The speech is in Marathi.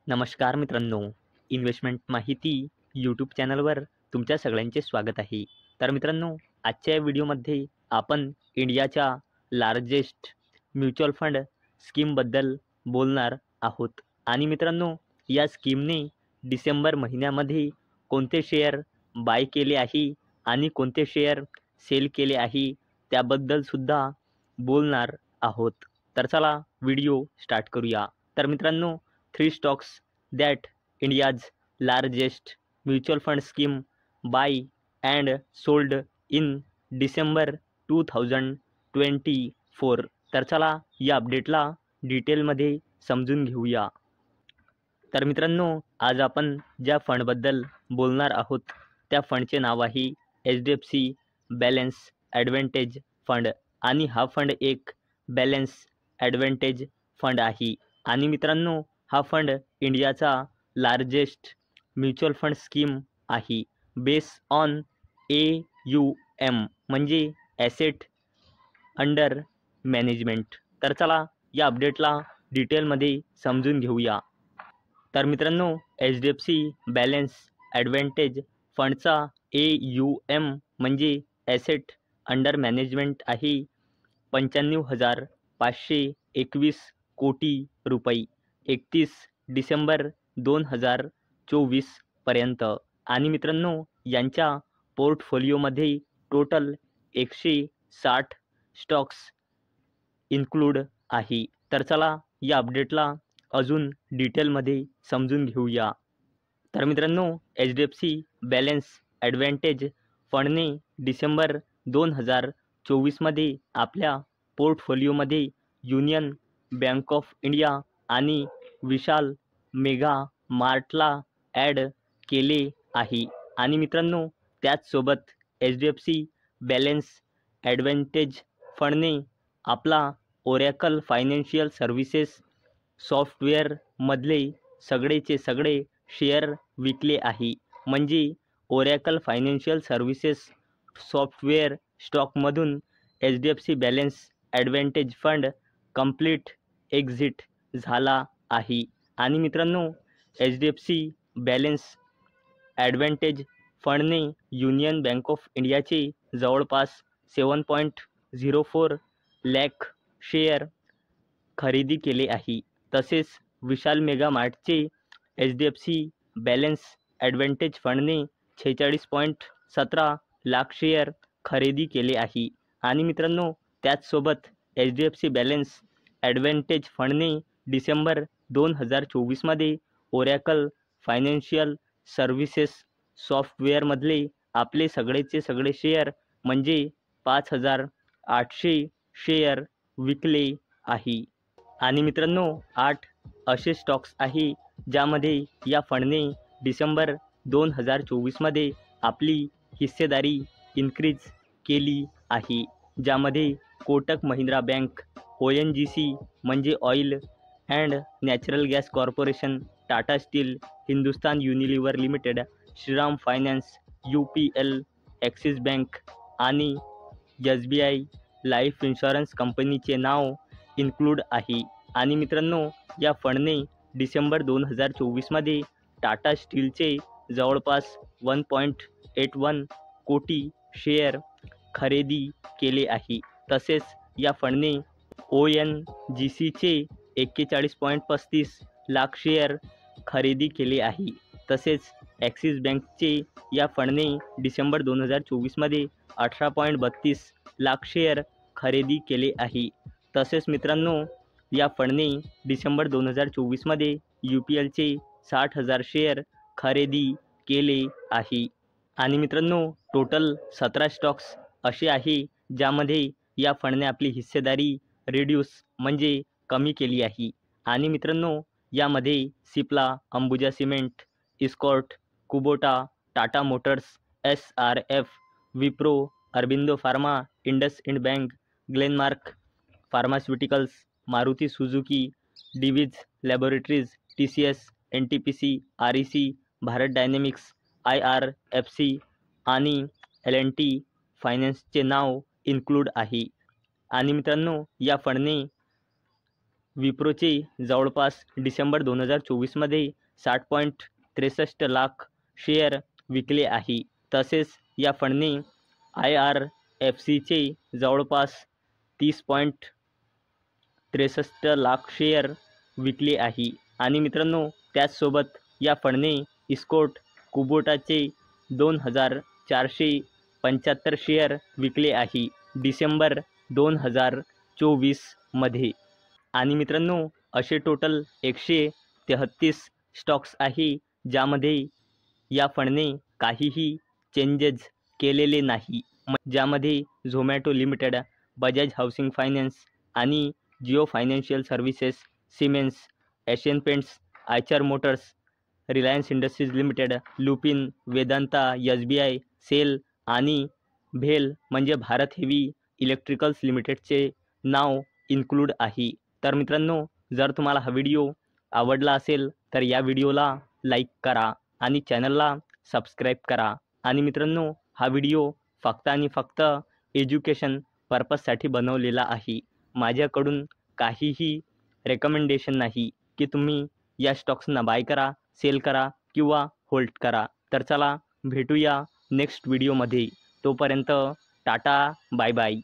नमस्कार मित्रांनो, इन्व्हेस्टमेंट माहिती यूट्यूब चॅनलवर तुमच्या सगळ्यांचे स्वागत आहे. तर मित्रांनो, आजच्या या व्हिडिओमध्ये आपण इंडियाच्या लार्जेस्ट म्युच्युअल फंड स्कीमबद्दल बोलणार आहोत. आणि मित्रांनो, या स्कीमने डिसेंबर महिन्यामध्ये कोणते शेअर बाय केले आहे आणि कोणते शेअर सेल केले आहे त्याबद्दल सुद्धा बोलणार आहोत. तर चला व्हिडिओ स्टार्ट करूया. तर मित्रांनो, 3 stocks that India's largest mutual fund scheme buy and sold in December 2024. तर चला या अपडेटला डिटेलमध्ये समजून घेऊया. तर मित्रांनो, आज आपण ज्या फंडबद्दल बोलणार आहोत त्या फंडचे नाव आहे HDFC बॅलन्स ॲडव्हान्टेज फंड. आणि हा फंड एक बॅलन्स ॲडव्हान्टेज फंड आहे. आणि मित्रांनो, हा फंड इंडियाचा लार्जेस्ट म्युच्युअल फंड स्कीम आहे. बेस ऑन AUM म्हणजे ॲसेट अंडर मॅनेजमेंट. तर चला या अपडेटला डिटेलमध्ये समजून घेऊया. तर मित्रांनो, HDFC बॅलन्स ॲडव्हान्टेज फंडचा AUM म्हणजे ॲसेट अंडर मॅनेजमेंट आहे 95,521 कोटी रुपये 31 डिसेंबर 2024 पर्यंत. आणि मित्रांनो, यांच्या पोर्टफोलिओमध्ये टोटल 160 स्टॉक्स इन्क्लूड आहे. तर चला या अपडेटला अजून डिटेलमध्ये समजून घेऊया. तर मित्रांनो, HDFC बॅलन्स ॲडव्हान्टेज फंडने डिसेंबर 2024मध्ये आपल्या पोर्टफोलिओमध्ये युनियन बँक ऑफ इंडिया आणि विशाल मेगा मार्टला ॲड केले आहे. आणि मित्रांनो, त्याचसोबत HDFC बॅलन्स ॲडव्हान्टेज फंडने आपला ओरॅकल फायनान्शियल सर्व्हिसेस सॉफ्टवेअरमधले सगळेचे सगळे शेअर विकले आहे. म्हणजे ओरॅकल फायनान्शियल सर्व्हिसेस सॉफ्टवेअर स्टॉकमधून HDFC balance advantage fund complete exit झाला आहे. आणि मित्रांनो, HDFC बॅलन्स ॲडव्हान्टेज फंडने युनियन बँक ऑफ इंडियाचे जवळपास 7.04 लाख शेअर खरेदी केले आहे. तसेच विशाल मेगा मार्टचे HDFC बॅलन्स ॲडव्हान्टेज फंडने 46.17 लाख शेअर खरेदी केले आहे. आणि मित्रांनो, त्याचसोबत HDFC बॅलन्स ॲडव्हान्टेज फंडने डिसेंबर 2024मध्ये ओरॅकल फायनान्शियल सर्व्हिसेस सॉफ्टवेअरमधले आपले सगळेचे सगळे शेअर म्हणजे 5,800 शेअर विकले आहे. आणि मित्रांनो, 8 असे स्टॉक्स आहे ज्यामध्ये या फंडने डिसेंबर 2024मध्ये आपली हिस्सेदारी इन्क्रीज केली आहे. ज्यामध्ये कोटक महिंद्रा बँक, ONGC म्हणजे oil and natural gas corporation, Tata steel, Hindustan Unilever limited, Shriram finance, UPL, axis bank आणि SBI लाईफ इन्शुरन्स कंपनीचे नाव इन्क्लूड आहे. आणि मित्रांनो, या फंडने डिसेंबर 2024मध्ये टाटा स्टीलचे जवळपास 1.81 कोटी शेअर खरेदी केले आहे. तसेच या फंडने ONGCचे 41.35 लाख शेअर खरेदी केले आहे. तसेच ॲक्सिस बँकचे या फंडने डिसेंबर 2024मध्ये 18.32 लाख शेअर खरेदी केले आहे. तसेच मित्रांनो, या फंडने डिसेंबर 2024मध्ये UPLचे 60,000 शेअर खरेदी केले आहे. आणि मित्रांनो, टोटल 17 स्टॉक्स असे आहे ज्यामध्ये या फंडने आपली हिस्सेदारी रिड्यूस म्हणजे कमी केली आहे. आणि मित्रांनो, यामध्ये Cipla, Ambuja cement, escort, Kubota, Tata Motors, SRF, Wipro, Aurobindo pharma, IndusInd bank, Glenmark pharmaceuticals, Maruti Suzuki, Divi's laboratories, TCS, NTPC, REC, Bharat dynamics, IRFC आणि L&T फायनान्सचे नाव इन्क्लूड आहे. आणि मित्रांनो, या फंडने विप्रोचे जवळपास डिसेंबर 2024मध्ये 60.63 लाख शेअर विकले आहे. तसेच या फंडने IRFCचे जवळपास 30.63 लाख शेअर विकले आहे. आणि मित्रांनो, त्याचसोबत या फंडने इस्कोट कुबोटाचे 2475 शेअर विकले आहे डिसेंबर 2024मध्ये. आणि मित्रांनो, असे टोटल 133 स्टॉक्स आहे ज्यामध्ये या फंडने काहीही चेंजेस केलेले नाही. ज्यामध्ये Zomato limited, Bajaj housing finance आणि Jio financial services, Siemens, Asian paints, Eicher motors, Reliance industries limited, Lupin, Vedanta, SBI, SAIL आणि भेल म्हणजे भारत हेवी इलेक्ट्रिकल्स लिमिटेडचे नाव इन्क्लूड आहे. तर मित्रांनो, जर तुम्हाला हा व्हिडिओ आवडला असेल तर या व्हिडिओला लाईक करा आणि चॅनलला सबस्क्राईब करा. आणि मित्रांनो, हा व्हिडिओ फक्त आणि फक्त एज्युकेशन पर्पजसाठी बनवलेला आहे. माझ्याकडून काहीही रेकमेंडेशन नाही की तुम्ही या स्टॉक्सना बाय करा, सेल करा किंवा होल्ड करा. तर चला भेटूया नेक्स्ट व्हिडिओमध्ये. तोपर्यंत टाटा, बाय बाय.